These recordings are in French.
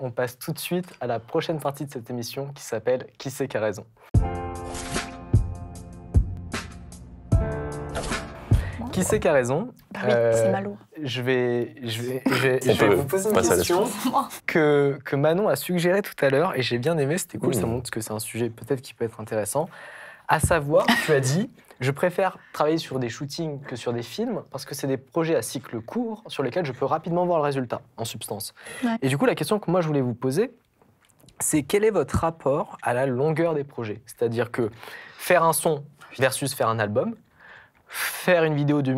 On passe tout de suite à la prochaine partie de cette émission qui s'appelle « Qui c'est qui a raison ?» Qui c'est qui a raison? Bah oui, c'est Malo. Je vais vous poser une question que Manon a suggérée tout à l'heure et j'ai bien aimé, c'était cool, ça montre que c'est un sujet peut-être qui peut être intéressant. À savoir, tu as dit, je préfère travailler sur des shootings que sur des films parce que c'est des projets à cycle court sur lesquels je peux rapidement voir le résultat, en substance. Ouais. Et du coup, la question que moi je voulais vous poser, c'est quel est votre rapport à la longueur des projets? C'est-à-dire que faire un son versus faire un album, faire une vidéo de 1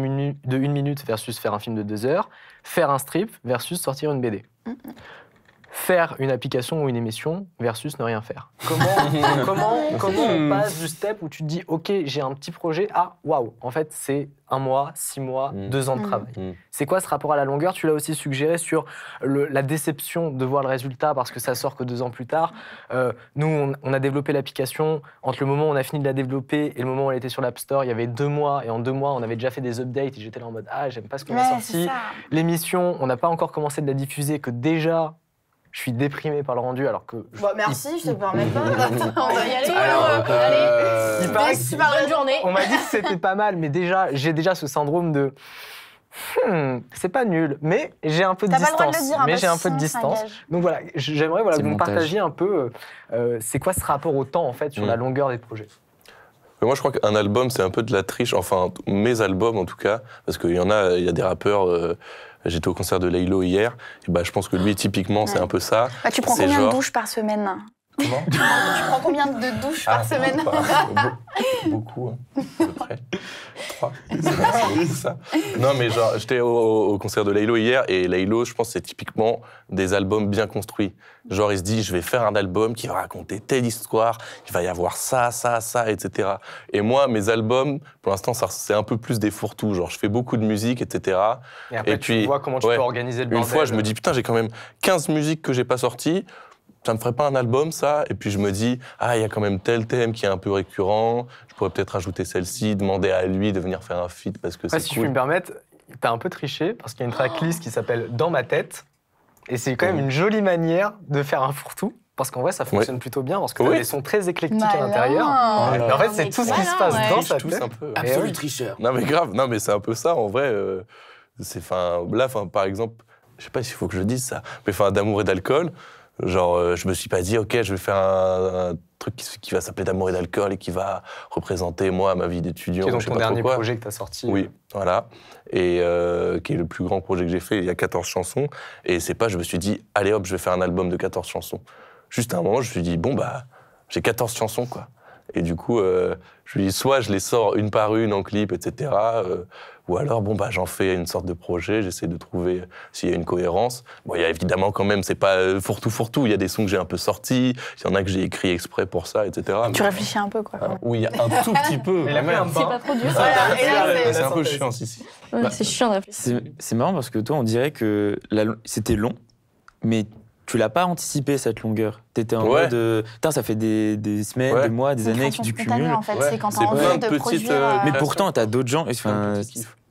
minute versus faire un film de 2 heures, faire un strip versus sortir une BD. Faire une application ou une émission versus ne rien faire. Comment on passe du step où tu te dis « Ok, j'ai un petit projet » à « Waouh, en fait, c'est 1 mois, 6 mois, 2 ans de travail. » C'est quoi ce rapport à la longueur? Tu l'as aussi suggéré sur la déception de voir le résultat parce que ça sort que 2 ans plus tard. Nous, on a développé l'application. Entre le moment où on a fini de la développer et le moment où elle était sur l'App Store, il y avait 2 mois. Et en 2 mois, on avait déjà fait des updates et j'étais là en mode « Ah, j'aime pas ce qu'on a sorti. » L'émission, on n'a pas encore commencé de la diffuser que déjà... Je suis déprimé par le rendu alors que... Bah, merci, je te permets pas. On va y aller. Il paraît que super bonne journée. On m'a dit que c'était pas mal, mais déjà, j'ai déjà ce syndrome de... c'est pas nul, mais j'ai un peu de distance. Pas le droit de le dire, mais j'ai un peu de distance. Donc voilà, j'aimerais que vous me partagiez un peu c'est quoi ce rapport au temps en fait sur la longueur des projets. Moi, je crois qu'un album, c'est un peu de la triche. Enfin, mes albums, en tout cas, parce qu'il y a des rappeurs... J'étais au concert de Laylo hier, et bah, je pense que lui, typiquement, c'est un peu ça. Bah, tu prends combien de douches par semaine? Comment? Tu prends combien de douches par semaine? Beaucoup, hein, à peu près. 3. C'est ça. Non, mais genre, j'étais au concert de Laylo hier, et Laylo, je pense que c'est typiquement des albums bien construits. Genre, il se dit, je vais faire un album qui va raconter telle histoire, il va y avoir ça, etc. Et moi, mes albums, pour l'instant, c'est un peu plus des fourre-tout. Genre, je fais beaucoup de musique, etc. Et après, tu vois comment tu peux organiser le bordel. Une fois, je me dis, putain, j'ai quand même 15 musiques que j'ai pas sorties. Ça me ferait pas un album, ça? Et puis je me dis, ah, il y a quand même tel thème qui est un peu récurrent, je pourrais peut-être rajouter celle-ci, demander à lui de venir faire un feat parce que c'est cool. Si je puis me permettre, t'as un peu triché parce qu'il y a une tracklist qui s'appelle « Dans ma tête » et c'est quand même une jolie manière de faire un fourre-tout. Parce qu'en vrai, ça fonctionne plutôt bien, parce que t'as des sons très éclectiques à l'intérieur. Mais en fait, c'est tout ce qui se passe dans sa tête. Absolu tricheur. Non, mais grave, non, mais c'est un peu ça, en vrai. Là, par exemple, je sais pas s'il faut que je dise ça, mais d'amour et d'alcool, genre, je me suis pas dit, ok, je vais faire un truc qui va s'appeler d'amour et d'alcool et qui va représenter, moi, ma vie d'étudiant. C'est donc ton dernier projet que t'as sorti. Oui, voilà. Et qui est le plus grand projet que j'ai fait, il y a 14 chansons. Et c'est pas, je me suis dit, allez hop, je vais faire un album de 14 chansons. Juste à un moment, je me suis dit, bon, bah, j'ai 14 chansons, quoi. Et du coup, je lui dis, soit je les sors une par une en clip, etc. Ou alors, bon, bah, j'en fais une sorte de projet, j'essaie de trouver s'il y a une cohérence. Bon, il y a évidemment quand même, c'est pas fourre-tout. Il y a des sons que j'ai un peu sortis, il y en a que j'ai écrit exprès pour ça, etc. Tu réfléchis un peu, quoi. Oui, il y a un tout petit peu. Mais c'est pas trop dur. C'est un peu chiant, si. Ouais, c'est chiant de réfléchir. C'est marrant parce que toi, on dirait que c'était long, mais tu l'as pas anticipé cette longueur. T'étais en mode, ça fait des semaines, des mois, des années que tu cumules. En fait, c'est quand t'as envie de produire. Mais pourtant, t'as d'autres gens.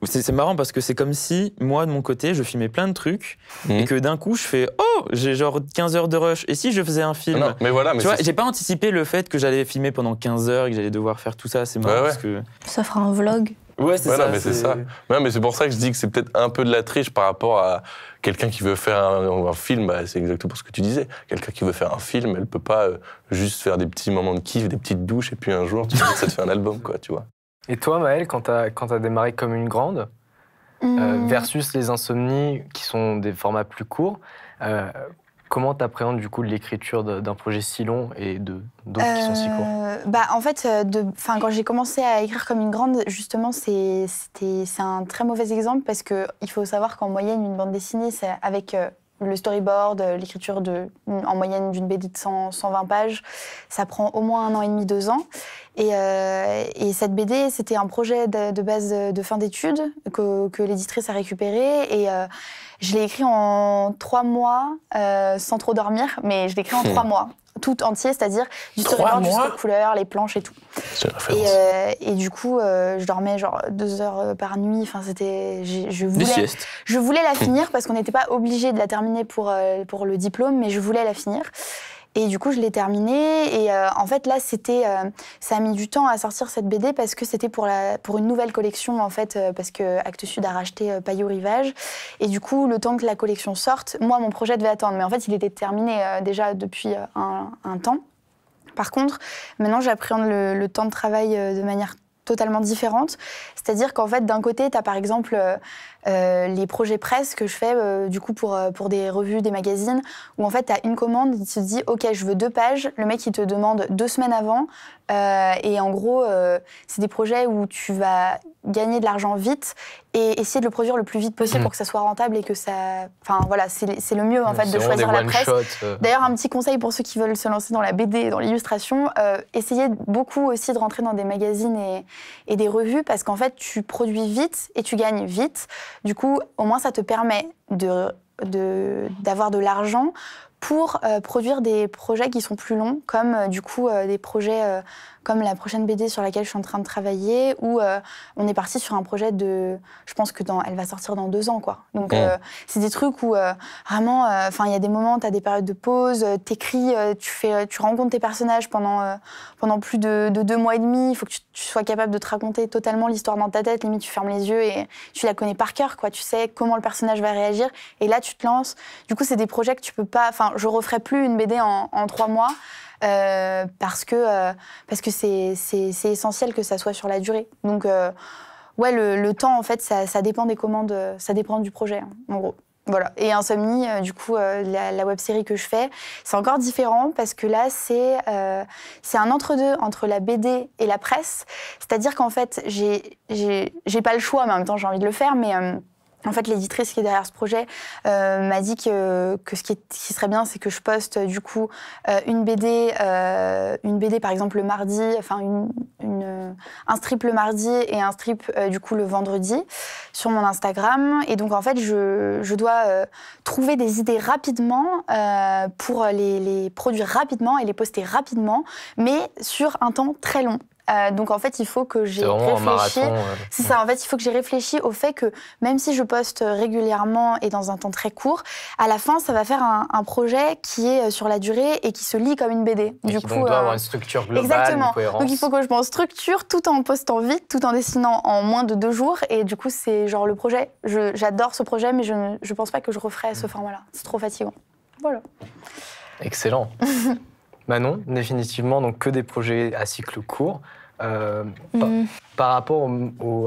C'est marrant parce que c'est comme si moi, de mon côté, je filmais plein de trucs et que d'un coup, je fais j'ai genre 15 heures de rush. Et si je faisais un film? Non, mais voilà, mais tu vois, j'ai pas anticipé le fait que j'allais filmer pendant 15 heures et que j'allais devoir faire tout ça. C'est marrant parce que ça fera un vlog. Ouais, c'est ça. Mais c'est ça. Ouais, mais c'est pour ça que je dis que c'est peut-être un peu de la triche par rapport à quelqu'un qui veut faire un film. Bah, c'est exactement ce que tu disais. Quelqu'un qui veut faire un film, elle peut pas juste faire des petits moments de kiff, des petites douches, et puis un jour, tu dis que ça te fait un album, quoi, tu vois. Et toi, Maëlle, quand t'as démarré comme une grande, versus les insomnies qui sont des formats plus courts, comment t'appréhendes du coup l'écriture d'un projet si long et d'autres qui sont si courts? En fait, quand j'ai commencé à écrire comme une grande, justement, c'est un très mauvais exemple parce qu'il faut savoir qu'en moyenne, une bande dessinée, c'est avec le storyboard, l'écriture en moyenne d'une BD de 120 pages, ça prend au moins 1 an et demi, 2 ans. Et cette BD, c'était un projet de base de fin d'études que l'éditrice a récupéré. Et je l'ai écrit en 3 mois, sans trop dormir, mais je l'ai écrit en 3 mois. tout entier, c'est-à-dire du storyboard jusqu'aux couleurs, les planches et tout. Et du coup, je dormais genre 2 heures par nuit. Enfin, je voulais la finir parce qu'on n'était pas obligé de la terminer pour le diplôme, mais je voulais la finir. Et du coup, je l'ai terminée. Et en fait, là, ça a mis du temps à sortir cette BD parce que c'était pour une nouvelle collection, en fait, parce que Actes Sud a racheté Payot Rivage. Et du coup, le temps que la collection sorte, moi, mon projet devait attendre. Mais en fait, il était terminé déjà depuis un temps. Par contre, maintenant, j'appréhende le temps de travail de manière totalement différente. C'est-à-dire qu'en fait, d'un côté, tu as par exemple les projets presse que je fais du coup pour des revues, des magazines, où en fait, tu as une commande, il te dit « Ok, je veux 2 pages », le mec, il te demande 2 semaines avant, et en gros, c'est des projets où tu vas gagner de l'argent vite et essayer de le produire le plus vite possible pour que ça soit rentable et que ça... Enfin, voilà, c'est le mieux, en fait, de choisir la presse. D'ailleurs, un petit conseil pour ceux qui veulent se lancer dans la BD et dans l'illustration, essayez beaucoup aussi de rentrer dans des magazines et des revues, parce qu'en fait, tu produis vite et tu gagnes vite. Du coup, au moins, ça te permet d'avoir de l'argent pour produire des projets qui sont plus longs, comme du coup des projets comme la prochaine BD sur laquelle je suis en train de travailler, où on est parti sur un projet je pense que elle va sortir dans 2 ans, quoi. Donc c'est des trucs où vraiment, enfin il y a des moments, tu as des périodes de pause, t'écris, tu rencontres tes personnages pendant plus de 2 mois et demi. Il faut que tu sois capable de te raconter totalement l'histoire dans ta tête. Limite, tu fermes les yeux et tu la connais par cœur, quoi. Tu sais comment le personnage va réagir. Et là, tu te lances. Du coup, c'est des projets que tu peux pas... Enfin, je referai plus une BD en 3 mois. Parce que c'est essentiel que ça soit sur la durée. Donc, ouais, le temps, en fait, ça dépend des commandes, ça dépend du projet, hein, en gros. Voilà. Et Insomnie, du coup, la web-série que je fais, c'est encore différent parce que là, c'est un entre-deux entre la BD et la presse. C'est-à-dire qu'en fait, j'ai pas le choix, mais en même temps, j'ai envie de le faire, mais... En fait, l'éditrice qui est derrière ce projet m'a dit que ce qui serait bien, c'est que je poste du coup une BD par exemple le mardi, enfin un strip le mardi et un strip du coup le vendredi sur mon Instagram. Et donc en fait, je dois trouver des idées rapidement pour les produire rapidement et les poster rapidement, mais sur un temps très long. Donc en fait, il faut que j'ai réfléchi. C'est ça, en fait, il faut que j'ai réfléchi au fait que même si je poste régulièrement et dans un temps très court, à la fin, ça va faire un projet qui est sur la durée et qui se lit comme une BD. Et qui doit avoir une structure globale, exactement. Une cohérence. Donc il faut que je m'en structure tout en postant vite, tout en dessinant en moins de 2 jours. Et du coup, c'est genre le projet. J'adore ce projet, mais je pense pas que je referai ce format-là. C'est trop fatigant. Voilà. Excellent. Manon, définitivement, donc que des projets à cycle court. Par rapport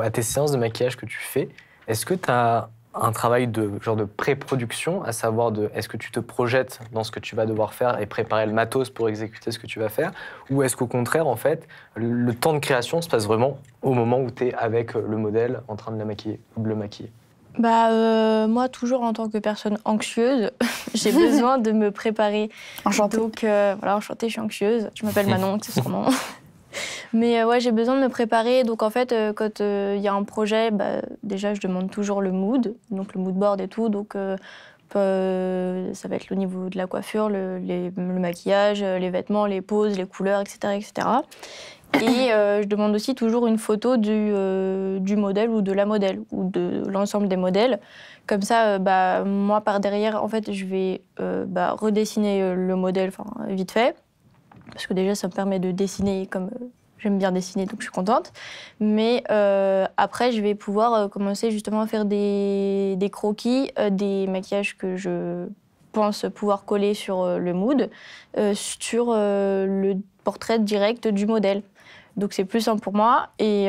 à tes séances de maquillage que tu fais, est-ce que tu as un travail de pré-production, à savoir est-ce que tu te projettes dans ce que tu vas devoir faire et préparer le matos pour exécuter ce que tu vas faire, ou est-ce qu'au contraire, en fait, le temps de création se passe vraiment au moment où tu es avec le modèle en train de le maquiller? Moi, toujours en tant que personne anxieuse, j'ai besoin de me préparer. Enchantée. Donc, voilà, enchantée, je suis anxieuse. Je m'appelle Manon, accessoirement. Mais ouais, j'ai besoin de me préparer. Donc, en fait, quand il y a un projet, déjà, je demande toujours le mood, donc le mood board et tout. Donc, ça va être le niveau de la coiffure, le maquillage, les vêtements, les poses, les couleurs, etc., etc. Et je demande aussi toujours une photo du modèle ou de la modèle ou de l'ensemble des modèles. Comme ça, moi, par derrière, en fait, je vais redessiner le modèle vite fait. Parce que déjà, ça me permet de dessiner comme j'aime bien dessiner, donc je suis contente. Mais après, je vais pouvoir commencer justement à faire des croquis, des maquillages que je pense pouvoir coller sur le mood, sur le portrait direct du modèle. Donc c'est plus simple pour moi. Et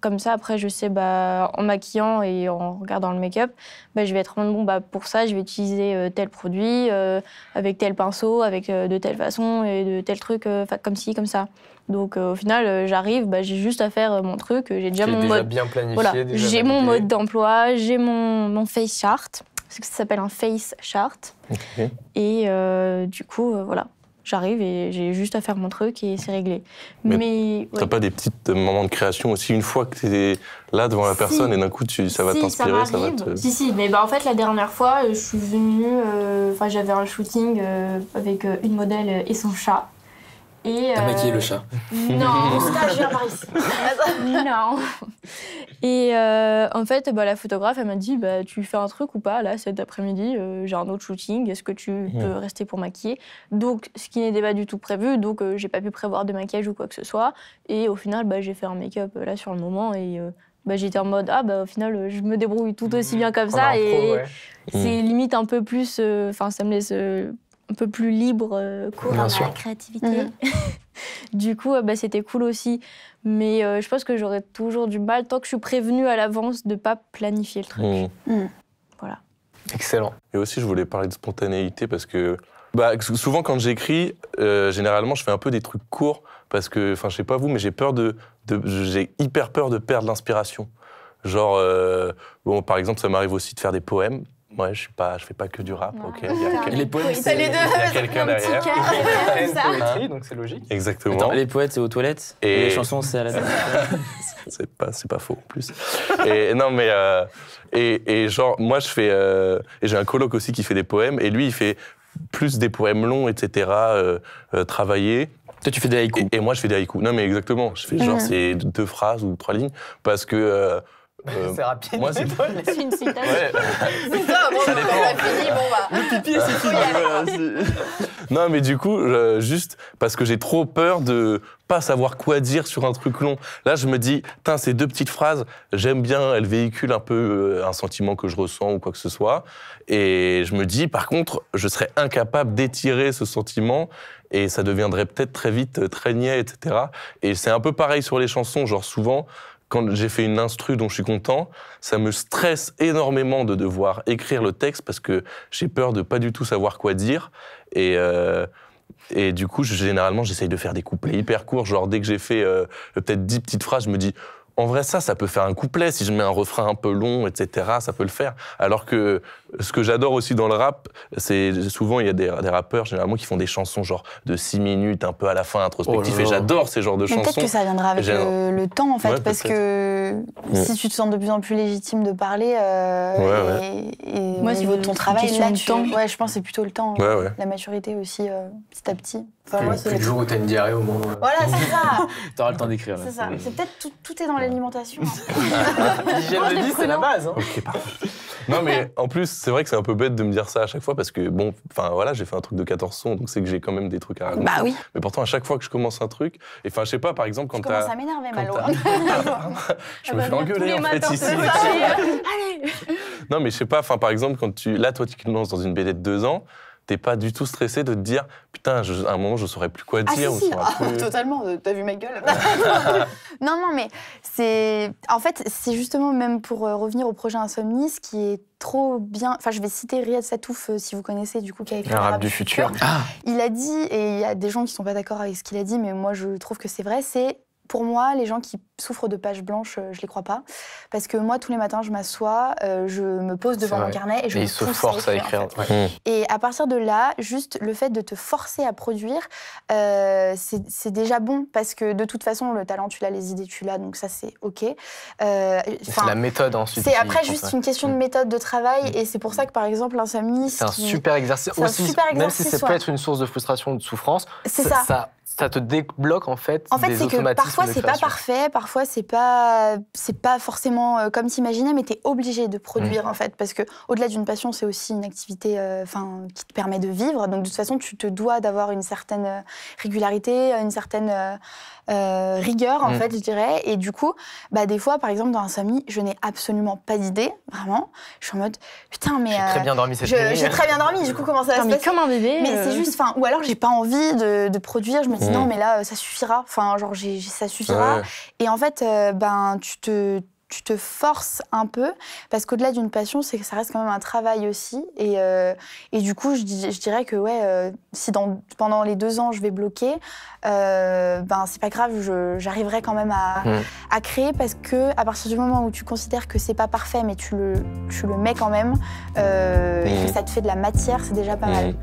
comme ça, après, je sais, en maquillant et en regardant le make-up, je vais être pour ça, je vais utiliser tel produit, avec tel pinceau, avec de telle façon et de tel truc, comme ci, comme ça. Donc au final, j'arrive, j'ai juste à faire mon truc, j'ai déjà mon mode. Bien planifié, voilà, déjà j'ai validé. mon mode d'emploi, j'ai mon face chart, parce que ça s'appelle un face chart. Okay. Et du coup, voilà. j'arrive et j'ai juste à faire mon truc et c'est réglé. Mais t'as pas des petits moments de création aussi, une fois que t'es là devant la personne et d'un coup ça va t'inspirer, ça va te... Si, mais en fait la dernière fois, je suis venue, j'avais un shooting avec une modèle et son chat. T'as maquillé le chat? Non, je viens par ici. Non. Et en fait, la photographe, elle m'a dit, tu fais un truc ou pas, là, cet après-midi, j'ai un autre shooting, est-ce que tu peux rester pour maquiller? Donc, ce qui n'était pas du tout prévu, donc j'ai pas pu prévoir de maquillage ou quoi que ce soit. Et au final, j'ai fait un make-up là sur le moment et j'étais en mode, au final, je me débrouille tout aussi bien comme ça. Et c'est limite un peu plus, ça me laisse... un peu plus libre, cours à la créativité. Du coup, c'était cool aussi. Mais je pense que j'aurais toujours du mal, tant que je suis prévenue à l'avance, de ne pas planifier le truc. Voilà. Excellent. Et aussi, je voulais parler de spontanéité parce que souvent, quand j'écris, généralement, je fais un peu des trucs courts parce que, je sais pas vous, mais j'ai hyper peur de perdre l'inspiration. Genre, par exemple, ça m'arrive aussi de faire des poèmes. Moi, je fais pas que du rap, ok. Les poètes, il y a quelqu'un derrière. C'est une poétrie, donc c'est logique. Exactement. Attends, les poètes, c'est aux toilettes et les chansons, c'est à la c'est pas faux, en plus. Et non, mais... et genre, moi, je fais... et j'ai un coloc aussi qui fait des poèmes, et lui, il fait plus des poèmes longs, etc., travaillés. Toi, tu fais des haïkus. Et moi, je fais des haïkus. Non, mais exactement. Je fais genre, c'est 2 phrases ou 3 lignes, parce que... c'est rapide. Moi, c'est une citation. C'est ça, on a fini, Le pipi, c'est fini. Non, mais du coup, juste parce que j'ai trop peur de pas savoir quoi dire sur un truc long. Là, je me dis, ces 2 petites phrases, j'aime bien, elles véhiculent un peu un sentiment que je ressens ou quoi que ce soit. Et je me dis, par contre, je serais incapable d'étirer ce sentiment et ça deviendrait peut-être très vite très niais, etc. Et c'est un peu pareil sur les chansons, genre souvent... Quand j'ai fait une instru dont je suis content, ça me stresse énormément de devoir écrire le texte parce que j'ai peur de pas du tout savoir quoi dire. Et du coup, généralement, j'essaye de faire des couplets hyper courts. Genre, dès que j'ai fait peut-être 10 petites phrases, je me dis... En vrai, ça peut faire un couplet. Si je mets un refrain un peu long, etc., ça peut le faire. Alors que ce que j'adore aussi dans le rap, c'est souvent, il y a des rappeurs, généralement, qui font des chansons genre de 6 minutes, un peu à la fin, introspectif. Et j'adore ces genres de chansons. Peut-être que ça viendra avec le temps, en fait, parce que si tu te sens de plus en plus légitime de parler, et moi, au niveau de ton travail, là, temps. je pense que c'est plutôt le temps. Ouais. La maturité aussi, petit à petit. Le jour où t'as une diarrhée au moment... Voilà, c'est ça. T'auras le temps d'écrire. C'est ça. C'est peut-être tout est dans l'alimentation. L'hygiène de vie, c'est la base. Ok, parfait. Non, mais en plus, c'est vrai que c'est un peu bête de me dire ça à chaque fois parce que, j'ai fait un truc de 14 sons, donc c'est que j'ai quand même des trucs à raconter. Bah oui. Mais pourtant, à chaque fois que je commence un truc, je sais pas, par exemple, quand tu commences à m'énerver, Malo. Je me fais engueuler, en fait, ici. Allez. Non, mais je sais pas, par exemple, toi, tu te lances dans une BD de 2 ans, t'es pas du tout stressé de te dire putain, à un moment je saurais plus quoi dire. Totalement, t'as vu ma gueule. Non, mais c'est justement même pour revenir au projet Insomnie, ce qui est trop bien. Je vais citer Riyad Satouf, si vous connaissez, du coup, qui a écrit Un rap du futur. Il a dit, et il y a des gens qui sont pas d'accord avec ce qu'il a dit, mais moi je trouve que c'est vrai, pour moi, les gens qui souffrent de pages blanches, je les crois pas. Parce que moi, tous les matins, je m'assois, je me pose devant mon carnet et je me pousse à écrire. En fait. Et à partir de là, juste le fait de te forcer à produire, c'est déjà bon. Parce que de toute façon, le talent, tu l'as, les idées, tu l'as. Donc ça, c'est OK. C'est la méthode ensuite. C'est après juste une question de méthode de travail. Et c'est pour ça que, par exemple, Insomnie... C'est un super exercice. Même si ça peut être une source de frustration ou de souffrance, ça te débloque en fait des c'est que parfois c'est pas parfait, parfois c'est pas forcément comme t'imaginais, mais t'es obligé de produire en fait, parce que au-delà d'une passion, c'est aussi une activité qui te permet de vivre. Donc de toute façon, tu te dois d'avoir une certaine régularité, une certaine rigueur en fait, je dirais. Et du coup, des fois, par exemple dans Insomnie, je n'ai absolument pas d'idée, vraiment. Je suis en mode putain, mais j'ai très bien dormi cette nuit. J'ai très bien dormi. Du coup, comment ça va se passer ? Comme un bébé. Mais c'est juste, ou alors j'ai pas envie de produire. Je me dis non, mais là ça suffira. Ça suffira. Et en fait, tu te forces un peu, parce qu'au-delà d'une passion, c'est que ça reste quand même un travail aussi. Et du coup, je dirais que si pendant les 2 ans, je vais bloquer, c'est pas grave, j'arriverai quand même à créer, parce que à partir du moment où tu considères que c'est pas parfait, mais tu le mets quand même, et que ça te fait de la matière, c'est déjà pas mal.